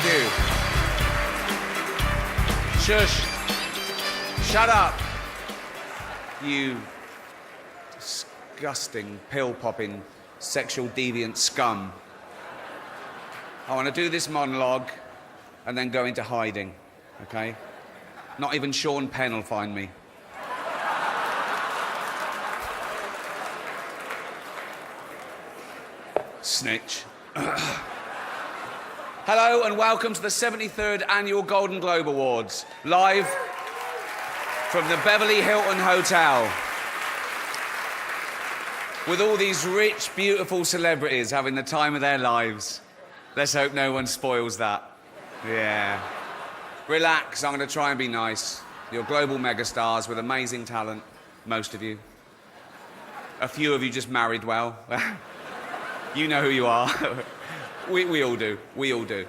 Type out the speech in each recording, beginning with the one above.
you. Shush. Shut up. You disgusting, pill-popping, sexual deviant scum. I want to do this monologue and then go into hiding, okay? Not even Sean Penn will find me. Snitch. Hello and welcome to the 73rd Annual Golden Globe Awards, live from the Beverly Hilton Hotel. With all these rich, beautiful celebrities having the time of their lives. Let's hope no one spoils that. Yeah. Relax, I'm going to try and be nice. You're global megastars with amazing talent, most of you. A few of you just married well. You know who you are. We all do. We all do.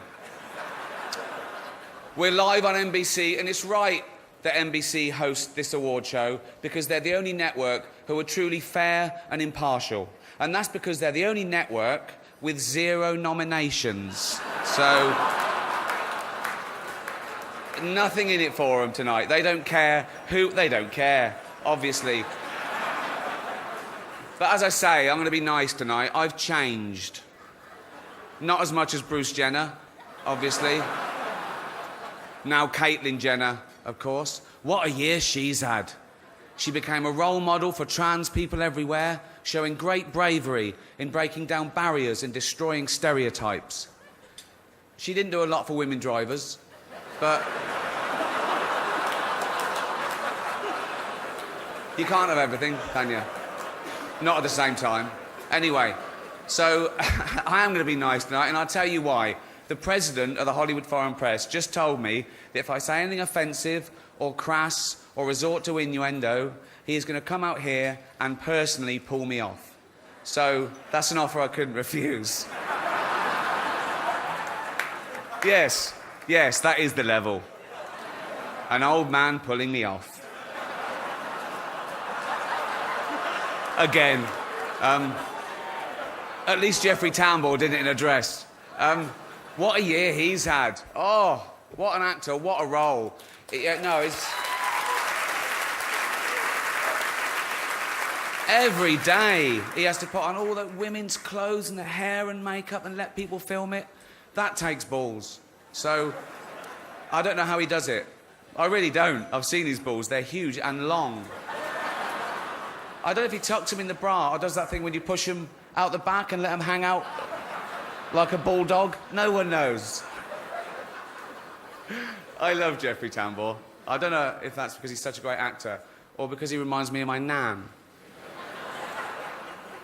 We're live on NBC, and it's right that NBC hosts this award show because they're the only network who are truly fair and impartial. And that's because they're the only network with 0 nominations. So, nothing in it for them tonight. They don't care who... They don't care, obviously. But as I say, I'm going to be nice tonight. I've changed. Not as much as Bruce Jenner, obviously. Now Caitlyn Jenner, of course. What a year she's had. She became a role model for trans people everywhere, showing great bravery in breaking down barriers and destroying stereotypes. She didn't do a lot for women drivers, but... You can't have everything, can you? Not at the same time. Anyway, so I am going to be nice tonight, and I'll tell you why. The president of the Hollywood Foreign Press just told me that if I say anything offensive or crass or resort to innuendo, he is going to come out here and personally pull me off. So that's an offer I couldn't refuse. Yes, that is the level. An old man pulling me off. Again. At least Jeffrey Tambor did it in a dress. What a year he's had. Oh, what an actor, what a role. It's... Every day he has to put on all the women's clothes and the hair and makeup and let people film it. That takes balls. So, I don't know how he does it. I really don't. I've seen his balls. They're huge and long. I don't know if he tucks them in the bra or does that thing when you push them out the back and let them hang out like a bulldog. No one knows. I love Jeffrey Tambor. I don't know if that's because he's such a great actor or because he reminds me of my nan.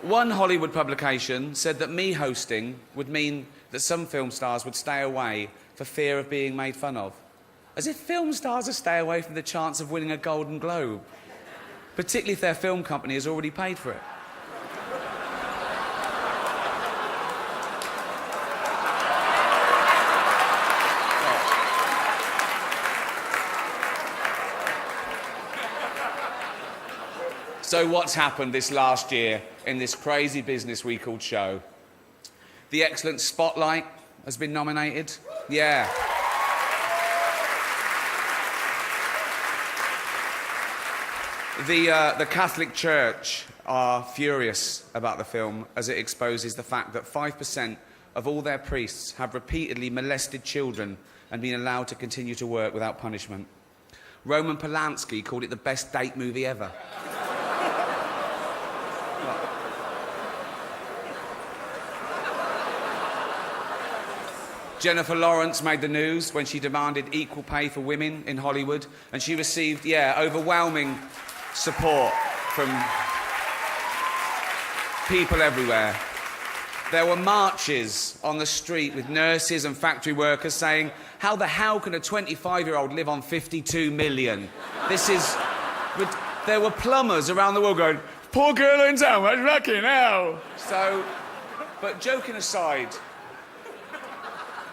One Hollywood publication said that me hosting would mean that some film stars would stay away for fear of being made fun of. As if film stars would stay away from the chance of winning a Golden Globe. Particularly if their film company has already paid for it. So what's happened this last year in this crazy business we called show? The excellent Spotlight has been nominated. Yeah. The Catholic Church are furious about the film as it exposes the fact that 5% of all their priests have repeatedly molested children and been allowed to continue to work without punishment. Roman Polanski called it the best date movie ever. Jennifer Lawrence made the news when she demanded equal pay for women in Hollywood, and she received, overwhelming support from people everywhere. There were marches on the street with nurses and factory workers saying, how the hell can a 25-year-old live on 52 million? There were plumbers around the world going, poor girl earns how much, fucking hell. So, but joking aside,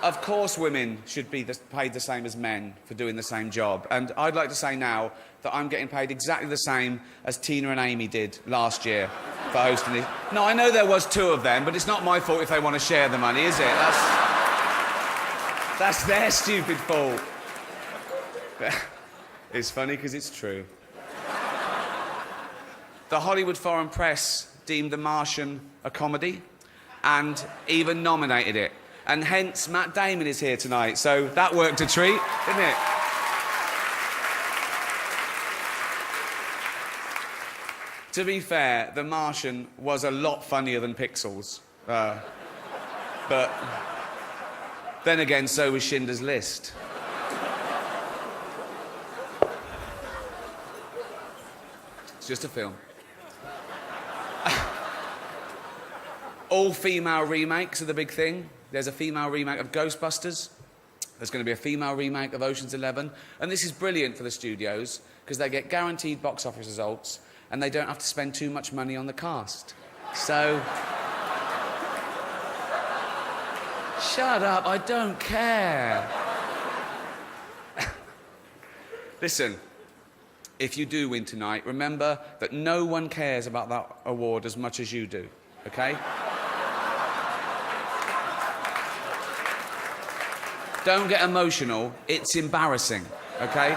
of course women should be paid the same as men for doing the same job. And I'd like to say now that I'm getting paid exactly the same as Tina and Amy did last year for hosting it. No, I know there was 2 of them, but it's not my fault if they want to share the money, is it? That's their stupid fault. It's funny because it's true. The Hollywood Foreign Press deemed The Martian a comedy and even nominated it. And hence, Matt Damon is here tonight, so that worked a treat, didn't it? To be fair, The Martian was a lot funnier than Pixels. But then again, so was Schindler's List. It's just a film. All female remakes are the big thing. There's a female remake of Ghostbusters. There's going to be a female remake of Ocean's 11. And this is brilliant for the studios because they get guaranteed box office results and they don't have to spend too much money on the cast. So... Shut up, I don't care. Listen, if you do win tonight, remember that no one cares about that award as much as you do, okay? Don't get emotional, it's embarrassing, okay?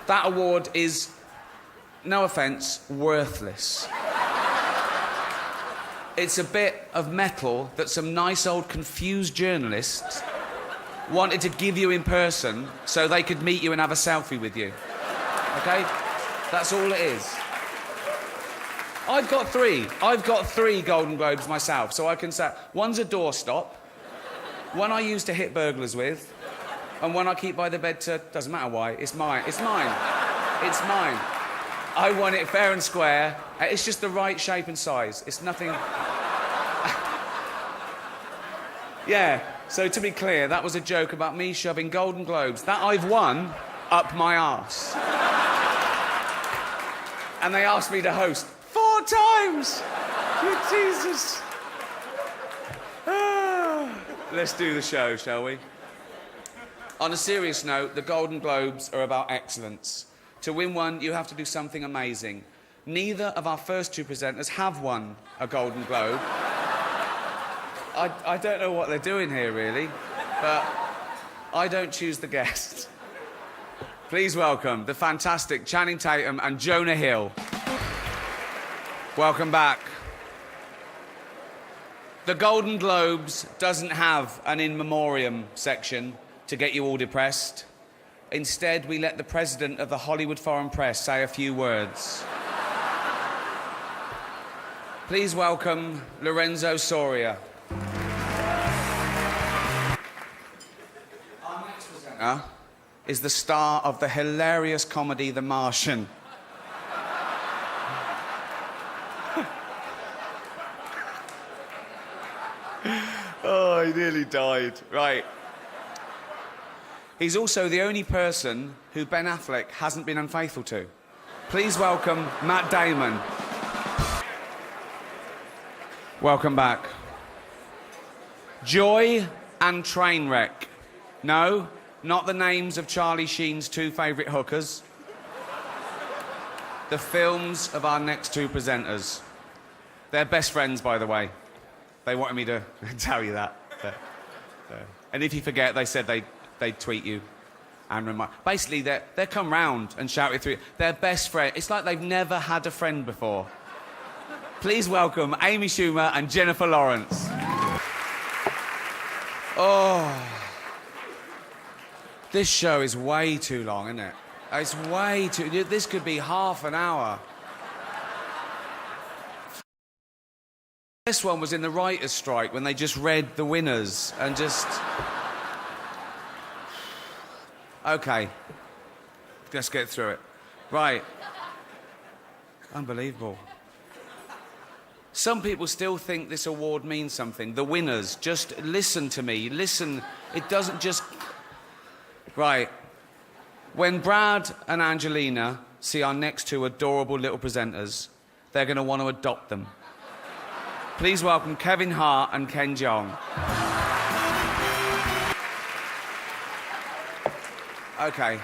That award is, no offence, worthless. It's a bit of metal that some nice old confused journalists wanted to give you in person so they could meet you and have a selfie with you. Okay? That's all it is. I've got three Golden Globes myself, so I can say one's a doorstop, one I used to hit burglars with, and one I keep by the bed to... Doesn't matter why, it's mine. It's mine. It's mine. I won it fair and square. It's just the right shape and size. It's nothing... Yeah, so to be clear, that was a joke about me shoving Golden Globes that I've won up my arse. And they asked me to host 4 times! Good Jesus. Let's do the show, shall we? On a serious note, the Golden Globes are about excellence. To win one, you have to do something amazing. Neither of our first 2 presenters have won a Golden Globe. I don't know what they're doing here, really, but I don't choose the guests. Please welcome the fantastic Channing Tatum and Jonah Hill. Welcome back. The Golden Globes doesn't have an in memoriam section to get you all depressed. Instead, we let the president of the Hollywood Foreign Press say a few words. Please welcome Lorenzo Soria. Our next presenter is the star of the hilarious comedy The Martian. Oh, he nearly died. Right. He's also the only person who Ben Affleck hasn't been unfaithful to. Please welcome Matt Damon. Welcome back. Joy and Trainwreck. No, not the names of Charlie Sheen's 2 favourite hookers. The films of our next 2 presenters. They're best friends, by the way. They wanted me to tell you that. And if you forget, they said they'd tweet you and remind. Basically, they come round and shout it through. They're best friends. It's like they've never had a friend before. Please welcome Amy Schumer and Jennifer Lawrence. Oh. This show is way too long, isn't it? It's way too... This could be half an hour. This one was in the writer's strike when they just read the winners and just... OK. Let's get through it. Right. Unbelievable. Some people still think this award means something. The winners. Just listen to me. Listen. It doesn't just... Right. When Brad and Angelina see our next 2 adorable little presenters, they're going to want to adopt them. Please welcome Kevin Hart and Ken Jeong. OK.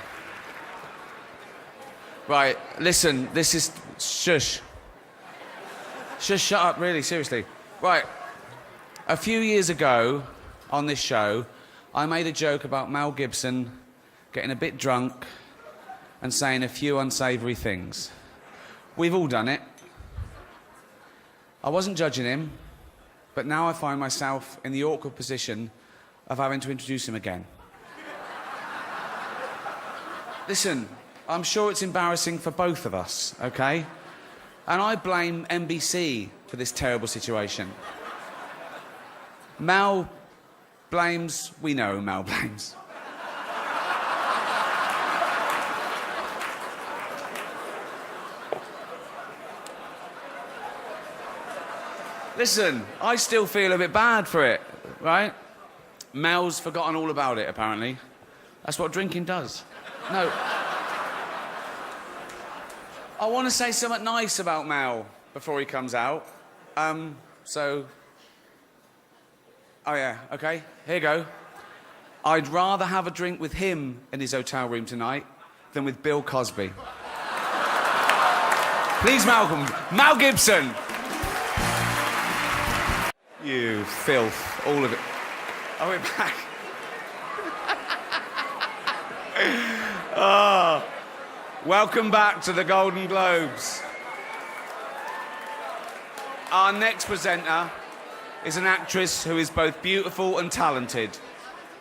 Right, listen, this is... Shush. Shush, shut up, really, seriously. Right. A few years ago, on this show, I made a joke about Mel Gibson getting a bit drunk and saying a few unsavoury things. We've all done it. I wasn't judging him, but now I find myself in the awkward position of having to introduce him again. Listen, I'm sure it's embarrassing for both of us, okay? And I blame NBC for this terrible situation. Mel blames... We know who Mel blames. Listen, I still feel a bit bad for it, right? Mel's forgotten all about it, apparently. That's what drinking does. No. I want to say something nice about Mel before he comes out. Oh yeah, okay, here you go. I'd rather have a drink with him in his hotel room tonight than with Bill Cosby. Please, Malcolm. Mel Gibson. You filth, all of it. Oh, we're back. Oh, welcome back to the Golden Globes. Our next presenter is an actress who is both beautiful and talented.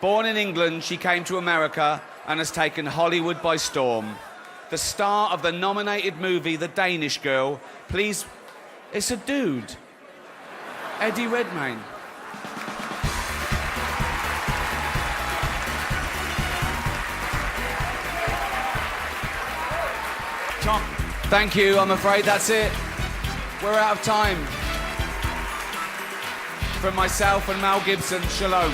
Born in England, she came to America and has taken Hollywood by storm. The star of the nominated movie The Danish Girl, please... It's a dude. Eddie Redmayne. Tom, thank you. I'm afraid that's it. We're out of time. From myself and Mel Gibson, shalom.